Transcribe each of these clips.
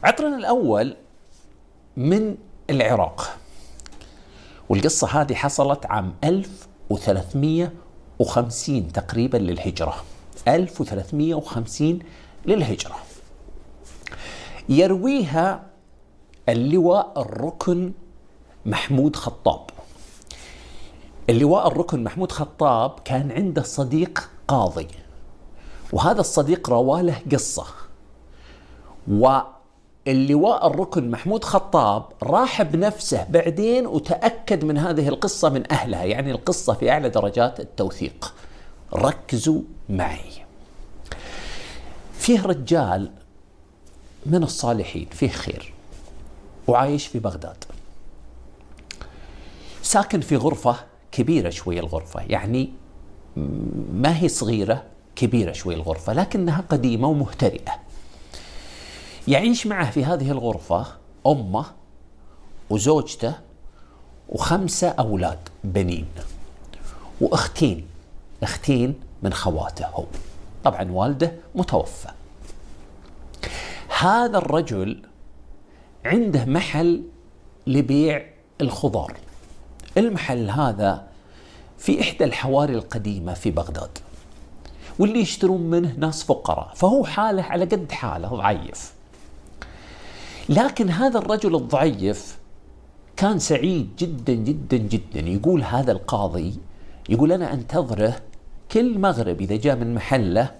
عطرنا الأول من العراق، والقصة هذه حصلت عام 1350 تقريبا للهجرة. 1350 للهجرة. يرويها اللواء الركن محمود خطاب. اللواء الركن محمود خطاب كان عنده صديق قاضي، وهذا الصديق رواله قصة، واللواء الركن محمود خطاب راح بنفسه بعدين وتأكد من هذه القصة من أهلها، يعني القصة في أعلى درجات التوثيق. ركزوا معي. فيه رجال من الصالحين، فيه خير، وعايش في بغداد، ساكن في غرفة كبيرة شوية. الغرفة يعني ما هي صغيرة، كبيرة شوية الغرفة، لكنها قديمة ومهترئة. يعيش معه في هذه الغرفة أمه وزوجته و5 أولاد بنين، وأختين من خواته هو. طبعا والده متوفى. هذا الرجل عنده محل لبيع الخضار. المحل هذا في إحدى الحواري القديمة في بغداد، واللي يشترون منه ناس فقراء، فهو حاله على قد حاله، ضعيف. لكن هذا الرجل الضعيف كان سعيد جدا جدا جدا. يقول هذا القاضي، يقول أنا أنتظره كل مغرب إذا جاء من محله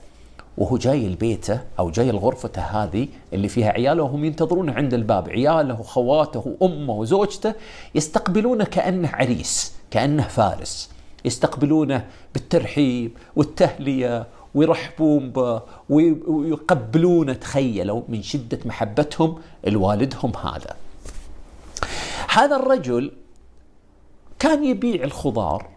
وهو جاي لبيته أو جاي لغرفته هذه اللي فيها عياله، وهم ينتظرونه عند الباب، عياله وخواته وأمه وزوجته يستقبلونه كأنه عريس، كأنه فارس، يستقبلونه بالترحيب والتهلية ويرحبون به ويقبلونه. تخيلوا من شدة محبتهم لوالدهم. هذا الرجل كان يبيع الخضار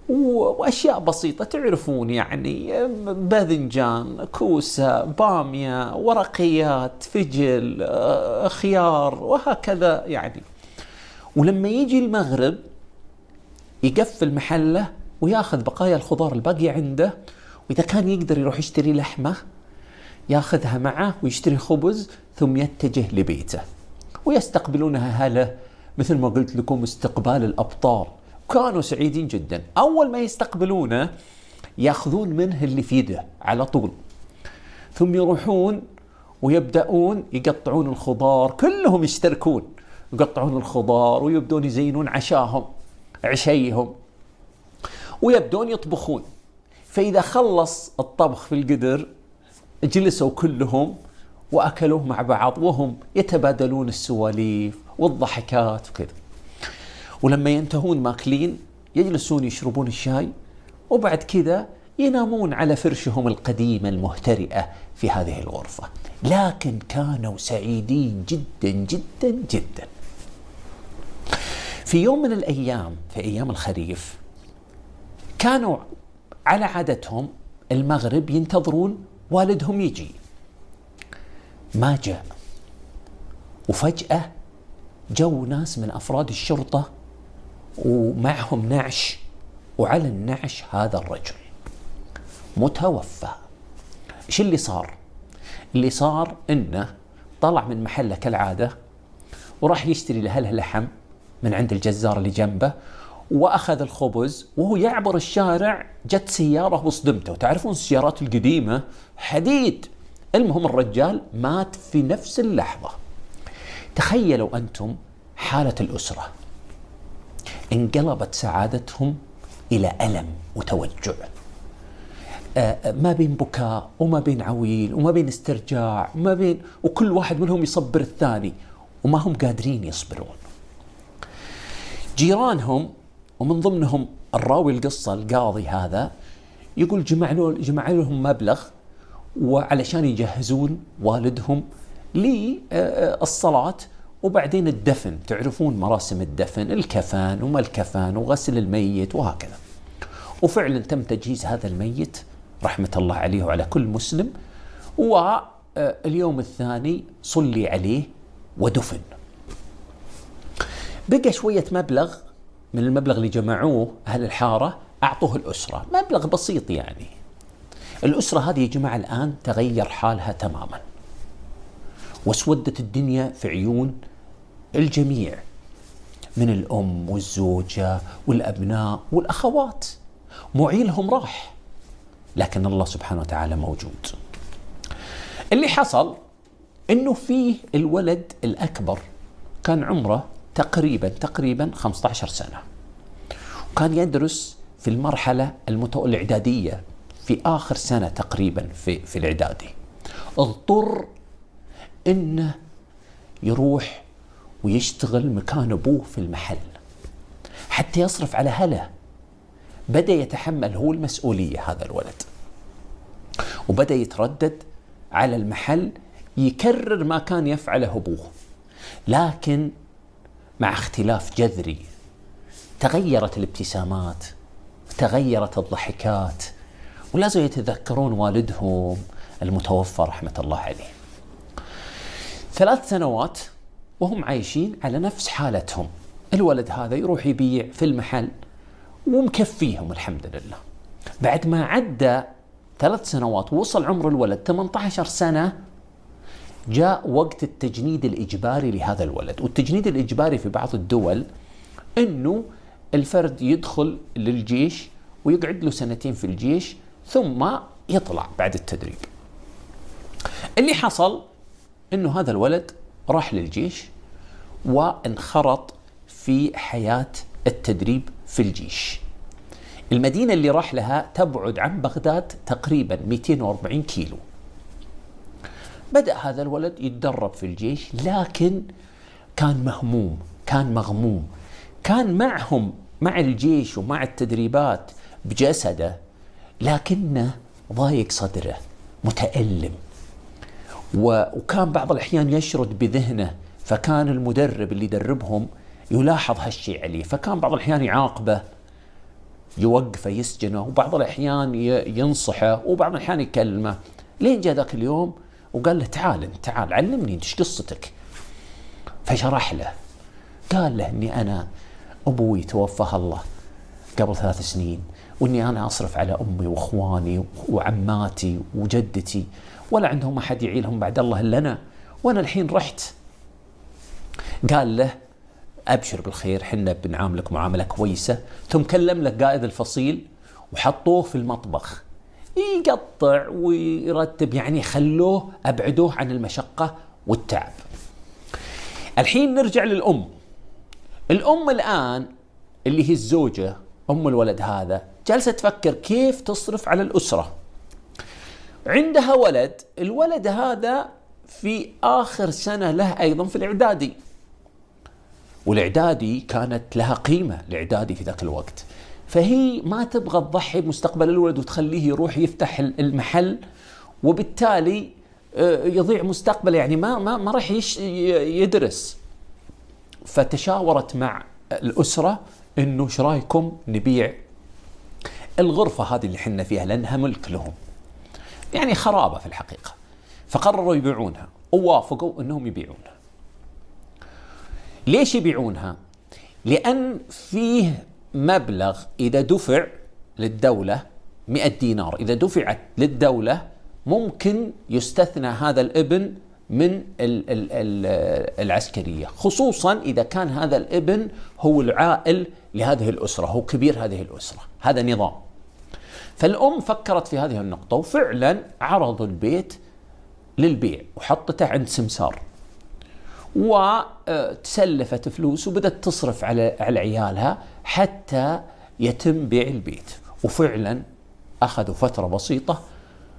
وأشياء بسيطة، تعرفون يعني باذنجان، كوسة، بامية، ورقيات، فجل، خيار، وهكذا يعني. ولما يجي المغرب يقفل محله وياخذ بقايا الخضار الباقية عنده، وإذا كان يقدر يروح يشتري لحمة ياخذها معه ويشتري خبز، ثم يتجه لبيته ويستقبلونها هلا مثل ما قلت لكم استقبال الأبطال. كانوا سعيدين جدا. أول ما يستقبلونه ياخذون منه اللي في يده على طول، ثم يروحون ويبدأون يقطعون الخضار. كلهم يشتركون، يقطعون الخضار ويبدون يزينون عشيهم ويبدون يطبخون. فإذا خلص الطبخ في القدر جلسوا كلهم وأكلوه مع بعض، وهم يتبادلون السواليف والضحكات وكذا. ولما ينتهون ماكلين يجلسون يشربون الشاي، وبعد كذا ينامون على فرشهم القديمة المهترئة في هذه الغرفة. لكن كانوا سعيدين جدا جدا جدا. في يوم من الأيام، في أيام الخريف، كانوا على عادتهم المغرب ينتظرون والدهم يجي. ما جاء، وفجأة جو ناس من أفراد الشرطة ومعهم نعش، وعلى النعش هذا الرجل متوفى. إيش اللي صار؟ اللي صار إنه طلع من محله كالعادة وراح يشتري له لحم من عند الجزار اللي جنبه، وأخذ الخبز. وهو يعبر الشارع جت سيارة وصدمته، وتعرفون السيارات القديمة حديد. المهم الرجال مات في نفس اللحظة. تخيلوا أنتم حالة الأسرة، انقلبت سعادتهم إلى ألم وتوجع، ما بين بكاء وما بين عويل وما بين استرجاع وكل واحد منهم يصبر الثاني، وما هم قادرين يصبرون. جيرانهم ومن ضمنهم الراوي القصة القاضي هذا يقول جمع لهم مبلغ وعلشان يجهزون والدهم للصلاة وبعدين الدفن. تعرفون مراسم الدفن، الكفان وما الكفان وغسل الميت وهكذا. وفعلا تم تجهيز هذا الميت رحمة الله عليه وعلى كل مسلم، واليوم الثاني صلي عليه ودفن. بقى شوية مبلغ من المبلغ اللي جمعوه أهل الحارة أعطوه الأسرة، مبلغ بسيط يعني. الأسرة هذه يا جماعة الآن تغير حالها تماما، واسودت الدنيا في عيون الجميع من الأم والزوجة والأبناء والأخوات. معيلهم راح، لكن الله سبحانه وتعالى موجود. اللي حصل إنه فيه الولد الأكبر كان عمره تقريبا 15 سنة، وكان يدرس في المرحلة الإعدادية في آخر سنة تقريبا في الإعدادي. اضطر إنه يروح ويشتغل مكان أبوه في المحل حتى يصرف على أهله. بدأ يتحمل هو المسؤولية هذا الولد، وبدأ يتردد على المحل يكرر ما كان يفعله أبوه، لكن مع اختلاف جذري. تغيرت الابتسامات، تغيرت الضحكات، ولازم يتذكرون والدهم المتوفى رحمة الله عليه. 3 سنوات وهم عايشين على نفس حالتهم. الولد هذا يروح يبيع في المحل ومكفيهم الحمد لله. بعد ما عدى 3 سنوات ووصل عمر الولد 18 سنة، جاء وقت التجنيد الإجباري لهذا الولد. والتجنيد الإجباري في بعض الدول أنه الفرد يدخل للجيش ويقعد له 2 في الجيش ثم يطلع بعد التدريب. اللي حصل أنه هذا الولد راح للجيش وانخرط في حياة التدريب في الجيش. المدينة اللي راح لها تبعد عن بغداد تقريبا 240 كيلو. بدأ هذا الولد يتدرب في الجيش، لكن كان مهموم، كان مغموم، كان معهم مع الجيش ومع التدريبات بجسده، لكنه ضايق صدره، متألم، وكان بعض الأحيان يشرد بذهنه. فكان المدرب اللي يدربهم يلاحظ هالشيء عليه، فكان بعض الأحيان يعاقبه، يوقفه، يسجنه، وبعض الأحيان ينصحه، وبعض الأحيان يكلمه. لين جاء ذاك اليوم وقال له تعال علمني ايش قصتك. فشرح له، قال له اني انا ابوي توفاه الله قبل 3 سنين، واني انا اصرف على امي واخواني وعماتي وجدتي، ولا عندهم احد يعيلهم بعد الله الا انا، وانا الحين رحت. قال له ابشر بالخير، حنا بنعاملك معامله كويسه. ثم كلم له قائد الفصيل وحطوه في المطبخ يقطع ويرتب، يعني خلوه، أبعدوه عن المشقة والتعب. الحين نرجع للأم. الأم الآن اللي هي الزوجة، أم الولد هذا، جالسة تفكر كيف تصرف على الأسرة. عندها ولد، الولد هذا في آخر سنة له أيضا في الإعدادي، والإعدادي كانت لها قيمة، الإعدادي في ذاك الوقت. فهي ما تبغى تضحي بمستقبل الولد وتخليه يروح يفتح المحل، وبالتالي يضيع مستقبله، يعني ما راح يدرس. فتشاورت مع الأسرة إنه إيش رايكم نبيع الغرفة هذه اللي حنا فيها، لأنها ملك لهم، يعني خرابة في الحقيقة. فقرروا يبيعونها، ووافقوا إنهم يبيعونها. ليش يبيعونها؟ لأن فيه مبلغ إذا دفع للدولة 100 دينار، إذا دفعت للدولة ممكن يستثنى هذا الابن من العسكرية، خصوصا إذا كان هذا الابن هو العائل لهذه الأسرة، هو كبير هذه الأسرة، هذا نظام. فالأم فكرت في هذه النقطة، وفعلا عرضوا البيت للبيع وحطته عند سمسار، وتسلفت فلوس وبدأت تصرف على عيالها حتى يتم بيع البيت. وفعلا أخذوا فترة بسيطة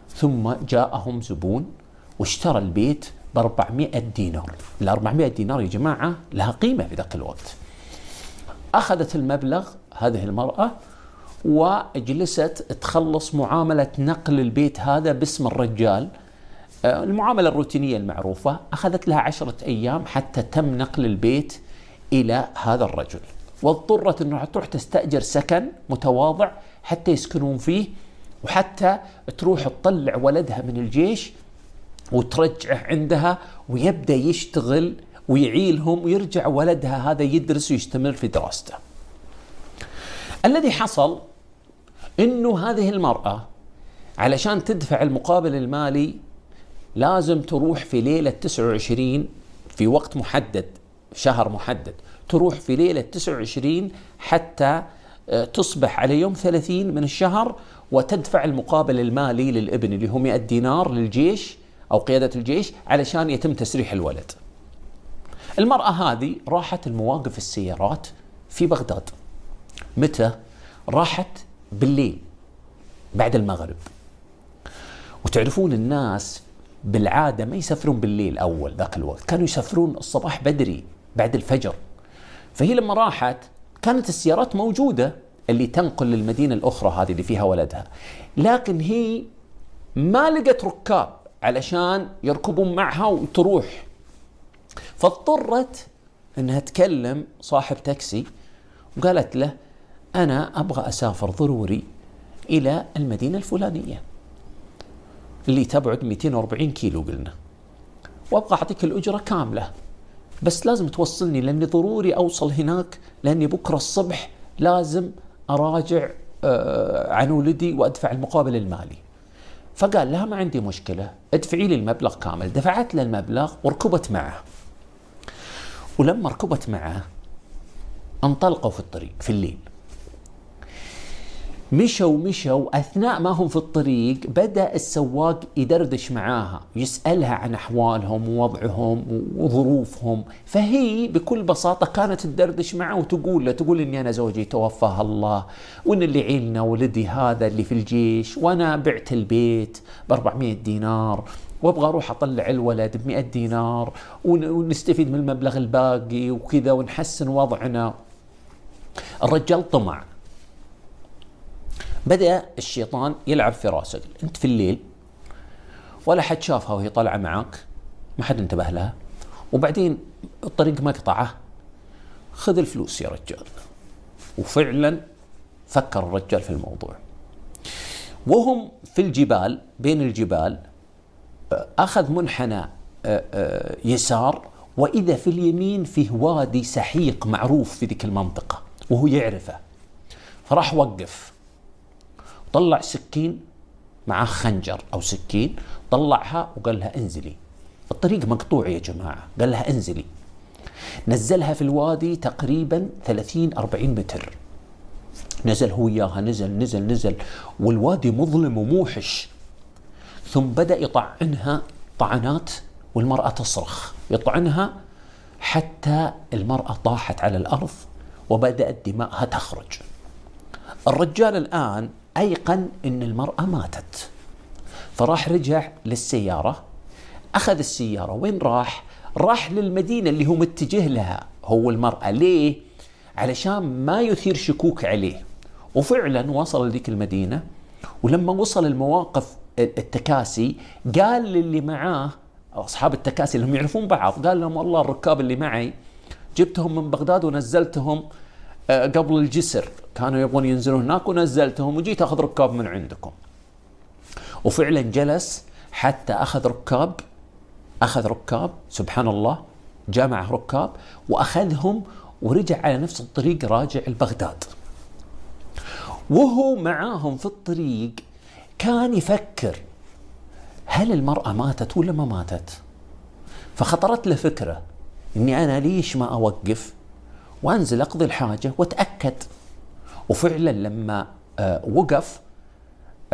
ثم جاءهم زبون واشترى البيت ب400 دينار. ال400 دينار يا جماعة لها قيمة في ذاك الوقت. أخذت المبلغ هذه المرأة وجلست تخلص معاملة نقل البيت هذا باسم الرجال، المعاملة الروتينية المعروفة. أخذت لها 10 أيام حتى تم نقل البيت إلى هذا الرجل، واضطرت أنها تروح تستأجر سكن متواضع حتى يسكنون فيه، وحتى تروح تطلع ولدها من الجيش وترجعه عندها ويبدأ يشتغل ويعيلهم، ويرجع ولدها هذا يدرس ويستمر في دراسته. الذي حصل أنه هذه المرأة علشان تدفع المقابل المالي لازم تروح في ليلة 29 في وقت محدد، شهر محدد، تروح في ليلة 29 حتى تصبح على يوم 30 من الشهر، وتدفع المقابل المالي للابن اللي هو 100 دينار للجيش أو قيادة الجيش علشان يتم تسريح الولد. المرأة هذه راحت المواقف السيارات في بغداد. متى؟ راحت بالليل بعد المغرب. وتعرفون الناس بالعادة ما يسافرون بالليل أول ذاك الوقت، كانوا يسافرون الصباح بدري بعد الفجر. فهي لما راحت كانت السيارات موجودة اللي تنقل للمدينة الأخرى هذه اللي فيها ولدها، لكن هي ما لقت ركاب علشان يركبون معها وتروح، فاضطرت أنها تكلم صاحب تاكسي وقالت له أنا أبغى أسافر ضروري إلى المدينة الفلانية اللي تبعد 240 كيلو قلنا، وأبغى أعطيك الأجرة كاملة، بس لازم توصلني لأني ضروري أوصل هناك، لأني بكرة الصبح لازم أراجع عن ولدي وأدفع المقابل المالي. فقال لها ما عندي مشكلة، ادفعي لي المبلغ كامل. دفعت له المبلغ وركبت معه. ولما ركبت معه انطلقوا في الطريق في الليل. مشوا أثناء ما هم في الطريق بدأ السواق يدردش معاها، يسألها عن أحوالهم ووضعهم وظروفهم، فهي بكل بساطة كانت تدردش معه تقول إني أنا زوجي توفاه الله، وإن اللي عيلنا ولدي هذا اللي في الجيش، وأنا بعت البيت ب400 دينار وابغى اروح اطلع الولد ب100 دينار ونستفيد من المبلغ الباقي وكذا ونحسن وضعنا. الرجال طمع، بدأ الشيطان يلعب في راسك. انت في الليل ولا حد شافها وهي طالعة معك، ما حد انتبه لها، وبعدين الطريق مقطعة، خذ الفلوس يا رجال. وفعلا فكر الرجال في الموضوع. وهم في الجبال بين الجبال أخذ منحنى يسار، وإذا في اليمين فيه وادي سحيق معروف في ذيك المنطقة وهو يعرفه، فراح وقف، طلع سكين معاه خنجر أو سكين، طلعها وقال لها انزلي، الطريق مقطوع يا جماعة، قال لها انزلي. نزلها في الوادي تقريبا 30-40 متر، نزل هو إياها، نزل والوادي مظلم وموحش. ثم بدأ يطعنها طعنات والمرأة تصرخ، يطعنها حتى المرأة طاحت على الأرض وبدأت دماءها تخرج. الرجال الآن أيقن أن المرأة ماتت، فراح رجع للسيارة، أخذ السيارة. وين راح؟ راح للمدينة اللي هو متجه لها هو المرأة. ليه؟ علشان ما يثير شكوك عليه. وفعلا وصل لذيك المدينة، ولما وصل المواقف التكاسي قال للي معاه أصحاب التكاسي اللي هم يعرفون بعض، قال لهم والله الركاب اللي معي جبتهم من بغداد ونزلتهم قبل الجسر، كانوا يبغون ينزلون هناك ونزلتهم وجيت أخذ ركاب من عندكم. وفعلا جلس حتى أخذ ركاب سبحان الله، جاء معه ركاب وأخذهم ورجع على نفس الطريق راجع لبغداد. وهو معاهم في الطريق كان يفكر هل المرأة ماتت ولا ما ماتت؟ فخطرت له فكرة إني أنا ليش ما أوقف وأنزل أقضي الحاجة وأتأكد. وفعلا لما وقف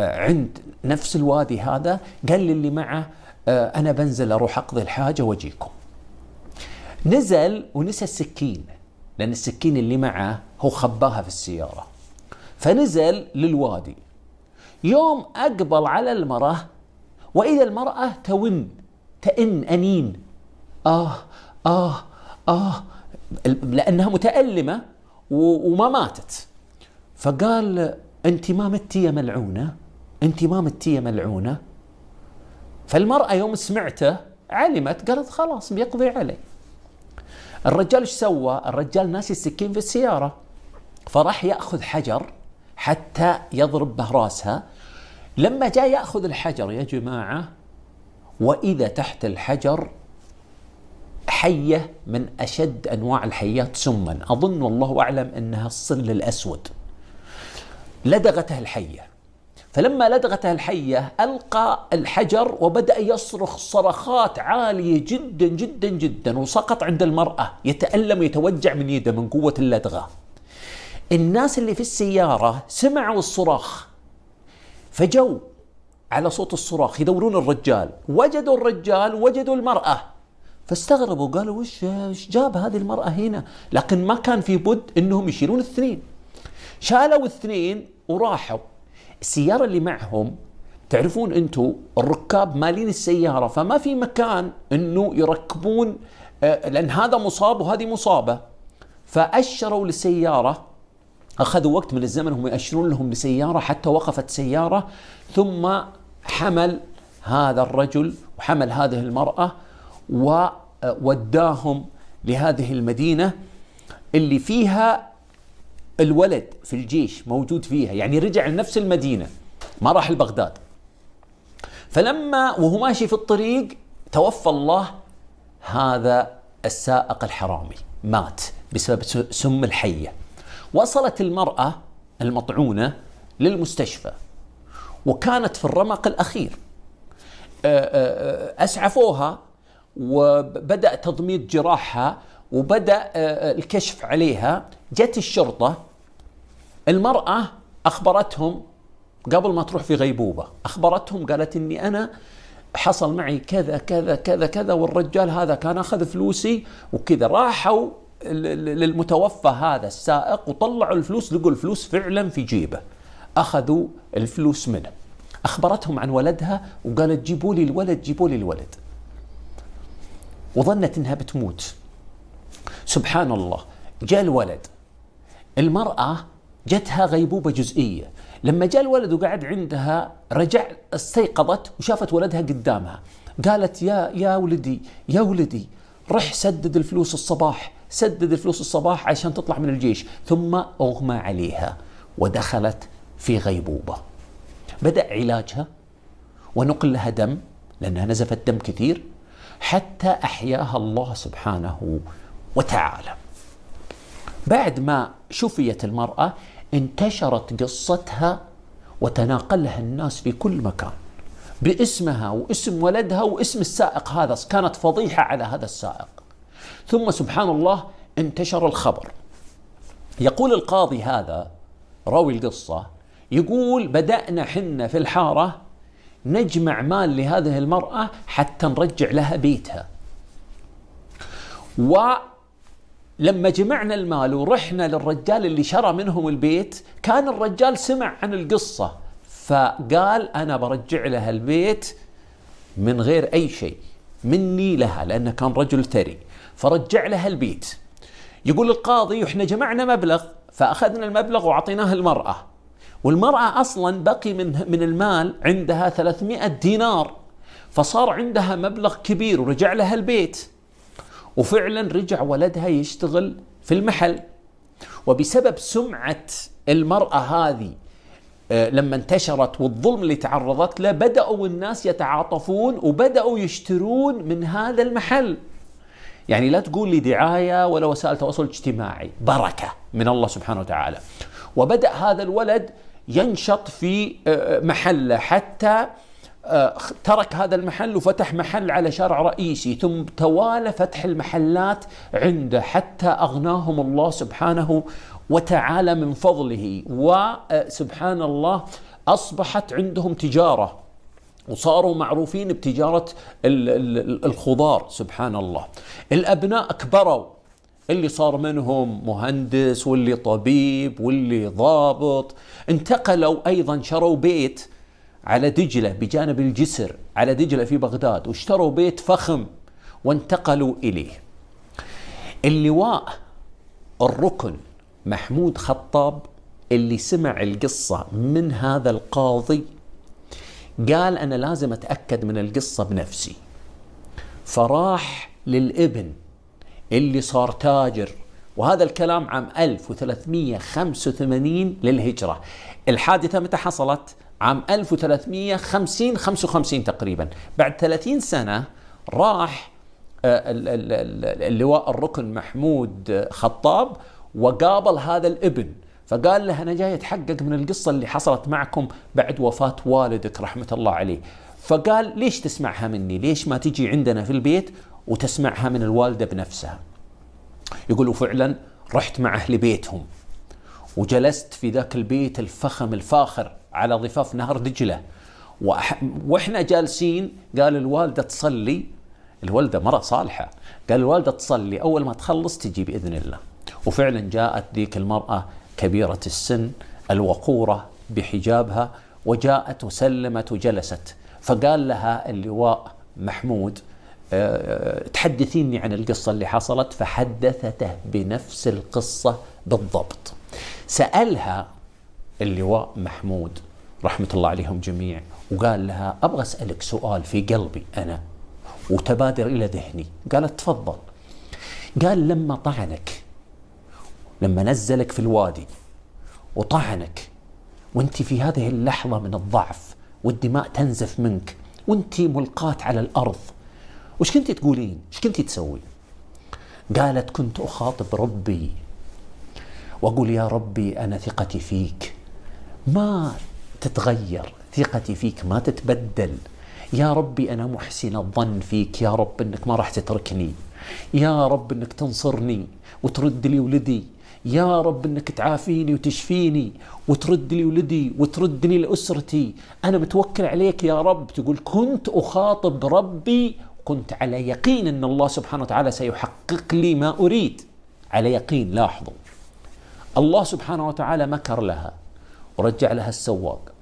عند نفس الوادي هذا قال للي معه أنا بنزل أروح أقضي الحاجة وأجيكم. نزل ونسى السكين، لأن السكين اللي معه هو خباها في السيارة، فنزل للوادي. يوم أقبل على المرأة وإذا المرأة تئن أنين لأنها متألمة وما ماتت. فقال أنت ما متي يا ملعونة، أنت ما متي يا ملعونة. فالمرأة يوم سمعته علمت، قالت خلاص بيقضي علي. الرجال ايش سوى؟ الرجال ناسي السكين في السيارة، فراح يأخذ حجر حتى يضرب به راسها. لما جاء يأخذ الحجر يا جماعة، وإذا تحت الحجر حية من أشد أنواع الحيات سما، أظن والله أعلم أنها الصل الأسود، لدغته الحية. فلما لدغته الحية ألقى الحجر وبدأ يصرخ صرخات عالية جدا جدا جدا، وسقط عند المرأة يتألم ويتوجع من يده من قوة اللدغة. الناس اللي في السيارة سمعوا الصراخ فجوا على صوت الصراخ يدورون الرجال، وجدوا الرجال وجدوا المرأة، فاستغربوا قالوا وش جاب هذه المرأة هنا؟ لكن ما كان في بد انهم يشيلون الاثنين. شالوا الاثنين وراحوا. السيارة اللي معهم تعرفون انتم الركاب مالين السيارة، فما في مكان انه يركبون لان هذا مصاب وهذه مصابة، فأشروا للسيارة. أخذوا وقت من الزمن هم يأشرون لهم لسيارة حتى وقفت سيارة، ثم حمل هذا الرجل وحمل هذه المرأة ووداهم لهذه المدينة اللي فيها الولد في الجيش موجود فيها، يعني رجع لنفس المدينة ما راح لبغداد. فلما وهو ماشي في الطريق توفى الله هذا السائق الحرامي، مات بسبب سم الحية. وصلت المرأة المطعونة للمستشفى وكانت في الرمق الأخير. أسعفوها وبدأ تضميد جراحها وبدأ الكشف عليها. جت الشرطة، المرأة أخبرتهم قبل ما تروح في غيبوبة، أخبرتهم قالت إني أنا حصل معي كذا كذا كذا كذا، والرجال هذا كان أخذ فلوسي وكذا. راحوا للمتوفى هذا السائق وطلعوا الفلوس، لقوا الفلوس فعلا في جيبه، أخذوا الفلوس منه. أخبرتهم عن ولدها وقالت جيبوا لي الولد جيبوا لي الولد، وظنت إنها بتموت. سبحان الله، جاء الولد. المرأة جتها غيبوبة جزئية، لما جاء الولد وقعد عندها رجع استيقظت وشافت ولدها قدامها، قالت يا ولدي يا ولدي رح سدد الفلوس الصباح، سدد الفلوس الصباح عشان تطلع من الجيش. ثم أغمى عليها ودخلت في غيبوبة. بدأ علاجها ونقل لها دم لأنها نزفت دم كثير حتى أحياها الله سبحانه وتعالى. بعد ما شفيت المرأة انتشرت قصتها وتناقلها الناس في كل مكان باسمها واسم ولدها واسم السائق هذا، كانت فضيحة على هذا السائق. ثم سبحان الله انتشر الخبر. يقول القاضي هذا راوي القصة، يقول بدأنا حنا في الحارة نجمع مال لهذه المرأة حتى نرجع لها بيتها. ولما جمعنا المال ورحنا للرجال اللي شرى منهم البيت، كان الرجال سمع عن القصة فقال أنا برجع لها البيت من غير أي شيء مني لها، لأنه كان رجل ثري، فرجع لها البيت. يقول القاضي احنا جمعنا مبلغ فأخذنا المبلغ وعطيناه المرأة، والمرأة أصلا بقي من المال عندها 300 دينار، فصار عندها مبلغ كبير ورجع لها البيت. وفعلا رجع ولدها يشتغل في المحل. وبسبب سمعة المرأة هذه لما انتشرت والظلم اللي تعرضت له، بدأوا الناس يتعاطفون وبدأوا يشترون من هذا المحل. يعني لا تقول لي دعاية ولا وسائل تواصل اجتماعي، بركة من الله سبحانه وتعالى. وبدأ هذا الولد ينشط في محله حتى ترك هذا المحل وفتح محل على شارع رئيسي، ثم توالى فتح المحلات عنده حتى أغناهم الله سبحانه وتعالى من فضله. وسبحان الله أصبحت عندهم تجارة وصاروا معروفين بتجارة الخضار. سبحان الله، الأبناء كبروا، اللي صار منهم مهندس واللي طبيب واللي ضابط. انتقلوا أيضا، شروا بيت على دجلة بجانب الجسر على دجلة في بغداد، واشتروا بيت فخم وانتقلوا إليه. اللواء الركن محمود خطاب اللي سمع القصة من هذا القاضي قال أنا لازم أتأكد من القصة بنفسي، فراح للابن اللي صار تاجر، وهذا الكلام عام 1385 للهجرة. الحادثة متى حصلت؟ عام 1355 تقريبا. بعد 30 سنة راح اللواء الركن محمود خطاب وقابل هذا الابن، فقال له أنا جاي أتحقق من القصة اللي حصلت معكم بعد وفاة والدك رحمة الله عليه. فقال ليش تسمعها مني؟ ليش ما تجي عندنا في البيت وتسمعها من الوالدة بنفسها؟ يقولوا فعلا رحت معه لبيتهم وجلست في ذاك البيت الفخم الفاخر على ضفاف نهر دجلة، وإحنا جالسين قال الوالدة تصلي، الوالدة مرة صالحة، قال الوالدة تصلي أول ما تخلص تجي بإذن الله. وفعلا جاءت ذيك المرأة كبيرة السن الوقورة بحجابها، وجاءت وسلمت وجلست. فقال لها اللواء محمود تحدثيني عن القصة اللي حصلت، فحدثته بنفس القصة بالضبط. سألها اللواء محمود رحمة الله عليهم جميع وقال لها أبغى أسألك سؤال في قلبي أنا وتبادر إلى ذهني. قالت تفضل. قال لما طعنك، لما نزلك في الوادي وطعنك وانت في هذه اللحظة من الضعف والدماء تنزف منك وانت ملقاة على الأرض، وش كنت تقولين؟ وش كنت تسوي؟ قالت كنت أخاطب ربي وأقول يا ربي أنا ثقتي فيك ما تتغير، ثقتي فيك ما تتبدل، يا ربي أنا محسن الظن فيك، يا رب أنك ما راح تتركني، يا رب أنك تنصرني وترد لي ولدي، يا رب أنك تعافيني وتشفيني وترد لي ولدي وتردني لأسرتي، أنا متوكل عليك يا رب. تقول كنت أخاطب ربي، كنت على يقين أن الله سبحانه وتعالى سيحقق لي ما أريد، على يقين. لاحظوا الله سبحانه وتعالى مكر لها ورجع لها السواق،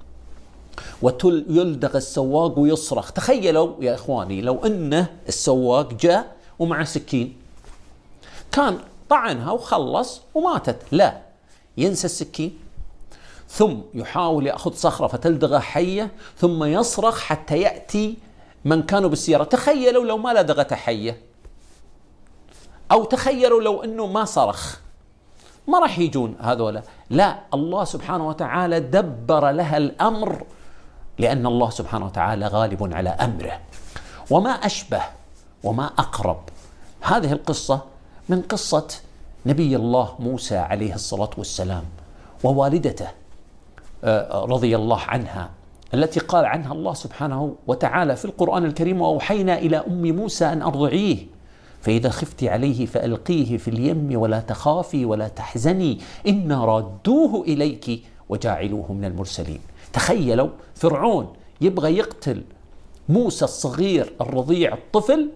ويلدغ السواق ويصرخ. تخيلوا يا إخواني لو أنه السواق جاء ومع سكين كان طعنها وخلص وماتت، لا، ينسى السكين ثم يحاول يأخذ صخرة فتلدغها حية ثم يصرخ حتى يأتي من كانوا بالسيارة. تخيلوا لو ما لدغته حية، أو تخيلوا لو أنه ما صرخ، ما راح يجون هذولا. لا، الله سبحانه وتعالى دبر لها الأمر، لأن الله سبحانه وتعالى غالب على أمره. وما أشبه وما أقرب هذه القصة من قصة نبي الله موسى عليه الصلاة والسلام ووالدته رضي الله عنها، التي قال عنها الله سبحانه وتعالى في القرآن الكريم: وأوحينا إلى أم موسى أن أرضعيه فإذا خفت عليه فألقيه في اليم ولا تخافي ولا تحزني إنا رادوه إليك وجاعلوه من المرسلين. تخيلوا فرعون يبغى يقتل موسى الصغير الرضيع الطفل،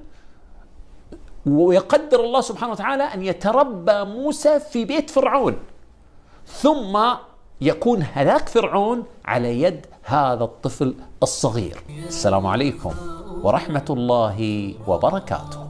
ويقدر الله سبحانه وتعالى أن يتربى موسى في بيت فرعون، ثم يكون هلاك فرعون على يد هذا الطفل الصغير. السلام عليكم ورحمة الله وبركاته.